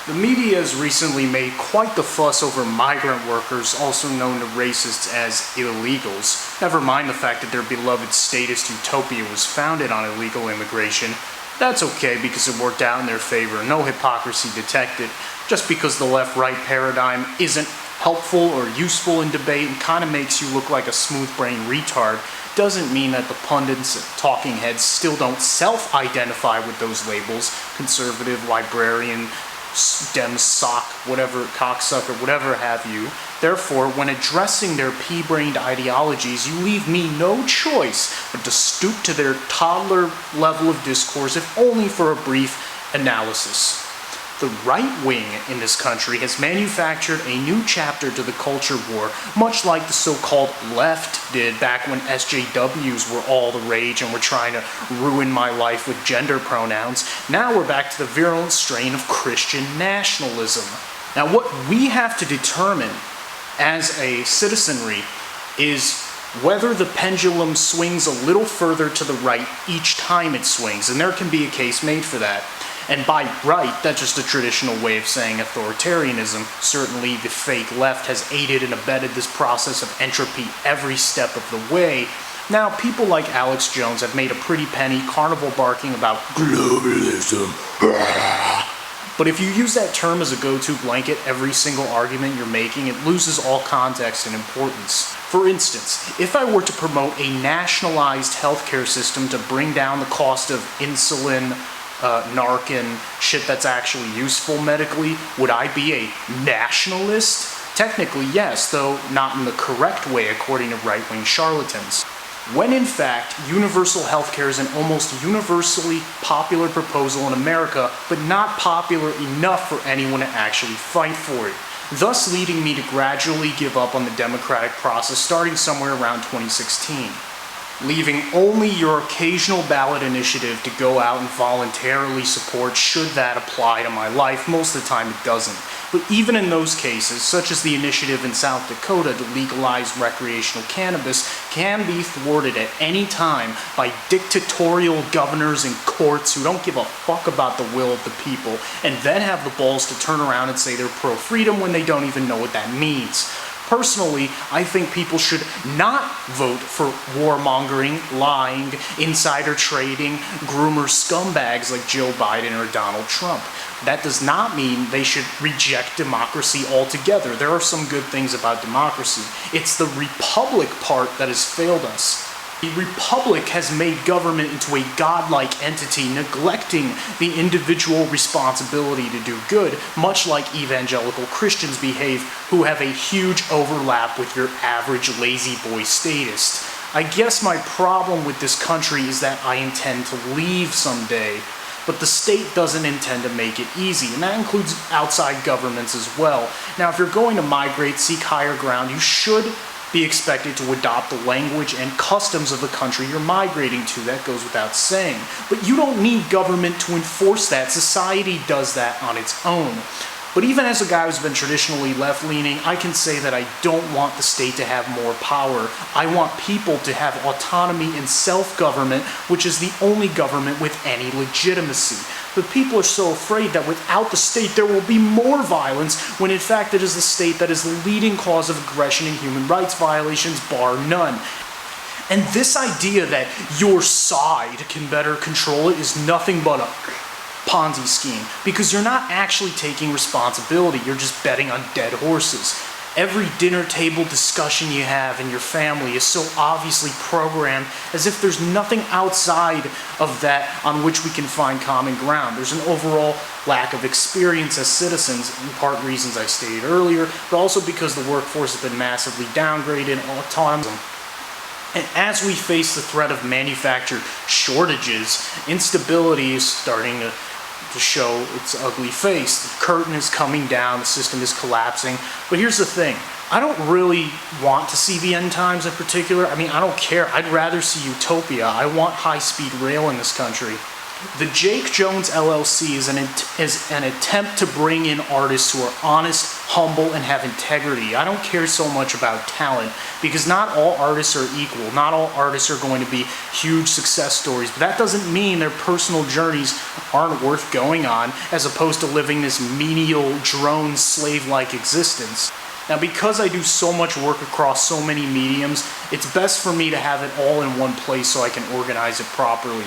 The media has recently made quite the fuss over migrant workers, also known to racists as illegals. Never mind the fact that their beloved statist utopia was founded on illegal immigration. That's okay because it worked out in their favor, no hypocrisy detected. Just because the left-right paradigm isn't helpful or useful in debate and kind of makes you look like a smooth-brained retard doesn't mean that the pundits and talking heads still don't self-identify with those labels: conservative, librarian, Dem sock, whatever, cocksucker, whatever have you. Therefore, when addressing their pea-brained ideologies, you leave me no choice but to stoop to their toddler level of discourse, if only for a brief analysis. The right wing in this country has manufactured a new chapter to the culture war, much like the so-called left did back when SJWs were all the rage and were trying to ruin my life with gender pronouns. Now we're back to the virulent strain of Christian nationalism. Now what we have to determine as a citizenry is whether the pendulum swings a little further to the right each time it swings, and there can be a case made for that. And by right, that's just a traditional way of saying authoritarianism. Certainly the fake left has aided and abetted this process of entropy every step of the way. Now, people like Alex Jones have made a pretty penny carnival barking about globalism. But if you use that term as a go-to blanket, every single argument you're making, it loses all context and importance. For instance, if I were to promote a nationalized healthcare system to bring down the cost of insulin, Narcan, shit that's actually useful medically, would I be a nationalist? Technically, yes, though not in the correct way according to right-wing charlatans. When in fact, universal healthcare is an almost universally popular proposal in America, but not popular enough for anyone to actually fight for it, thus leading me to gradually give up on the democratic process starting somewhere around 2016. Leaving only your occasional ballot initiative to go out and voluntarily support should that apply to my life. Most of the time it doesn't. But even in those cases, such as the initiative in South Dakota to legalize recreational cannabis, can be thwarted at any time by dictatorial governors and courts who don't give a fuck about the will of the people and then have the balls to turn around and say they're pro-freedom when they don't even know what that means. Personally, I think people should not vote for warmongering, lying, insider trading, groomer scumbags like Joe Biden or Donald Trump. That does not mean they should reject democracy altogether. There are some good things about democracy. It's the republic part that has failed us. The republic has made government into a godlike entity, neglecting the individual responsibility to do good, much like evangelical Christians behave, who have a huge overlap with your average lazy boy statist. I guess my problem with this country is that I intend to leave someday, but the state doesn't intend to make it easy, and that includes outside governments as well. Now, if you're going to migrate, seek higher ground, you should be expected to adopt the language and customs of the country you're migrating to. That goes without saying. But you don't need government to enforce that. Society does that on its own. But even as a guy who's been traditionally left-leaning, I can say that I don't want the state to have more power. I want people to have autonomy and self-government, which is the only government with any legitimacy. But people are so afraid that without the state there will be more violence, when in fact it is the state that is the leading cause of aggression and human rights violations, bar none. And this idea that your side can better control it is nothing but a Ponzi scheme, because you're not actually taking responsibility, you're just betting on dead horses. Every dinner table discussion you have in your family is so obviously programmed as if there's nothing outside of that on which we can find common ground. There's an overall lack of experience as citizens, in part reasons I stated earlier, but also because the workforce has been massively downgraded, autonomous. And as we face the threat of manufactured shortages, instability is starting to show its ugly face. The curtain is coming down, the system is collapsing. But here's the thing, I don't really want to see the end times in particular. I mean, I don't care. I'd rather see utopia. I want high-speed rail in this country. The Jake Jones LLC is an attempt to bring in artists who are honest, humble, and have integrity. I don't care so much about talent because not all artists are equal. Not all artists are going to be huge success stories, but that doesn't mean their personal journeys aren't worth going on as opposed to living this menial, drone, slave-like existence. Now, because I do so much work across so many mediums, it's best for me to have it all in one place so I can organize it properly.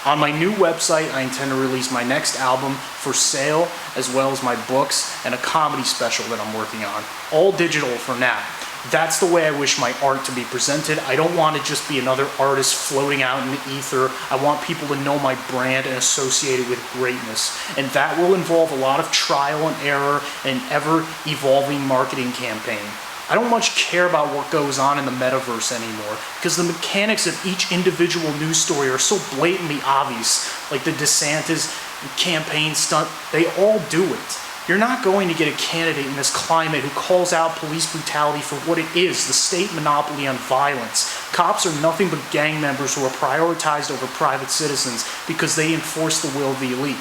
On my new website, I intend to release my next album for sale, as well as my books and a comedy special that I'm working on. All digital for now. That's the way I wish my art to be presented. I don't want to just be another artist floating out in the ether. I want people to know my brand and associate it with greatness. And that will involve a lot of trial and error and ever-evolving marketing campaign. I don't much care about what goes on in the metaverse anymore because the mechanics of each individual news story are so blatantly obvious, like the DeSantis campaign stunt. They all do it. You're not going to get a candidate in this climate who calls out police brutality for what it is, the state monopoly on violence. Cops are nothing but gang members who are prioritized over private citizens because they enforce the will of the elite.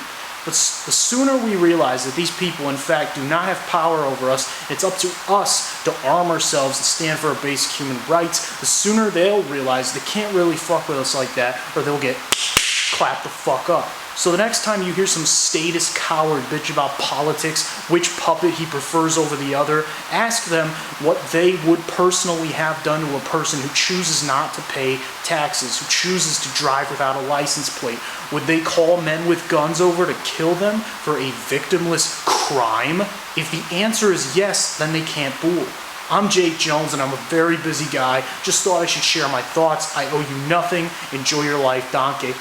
But the sooner we realize that these people, in fact, do not have power over us, it's up to us to arm ourselves and stand for our basic human rights, the sooner they'll realize they can't really fuck with us like that, or they'll get clapped the fuck up. So the next time you hear some statist coward bitch about politics, which puppet he prefers over the other, ask them what they would personally have done to a person who chooses not to pay taxes, who chooses to drive without a license plate. Would they call men with guns over to kill them for a victimless crime? If the answer is yes, then they can't fool. I'm Jake Jones and I'm a very busy guy. Just thought I should share my thoughts. I owe you nothing. Enjoy your life, Donkey.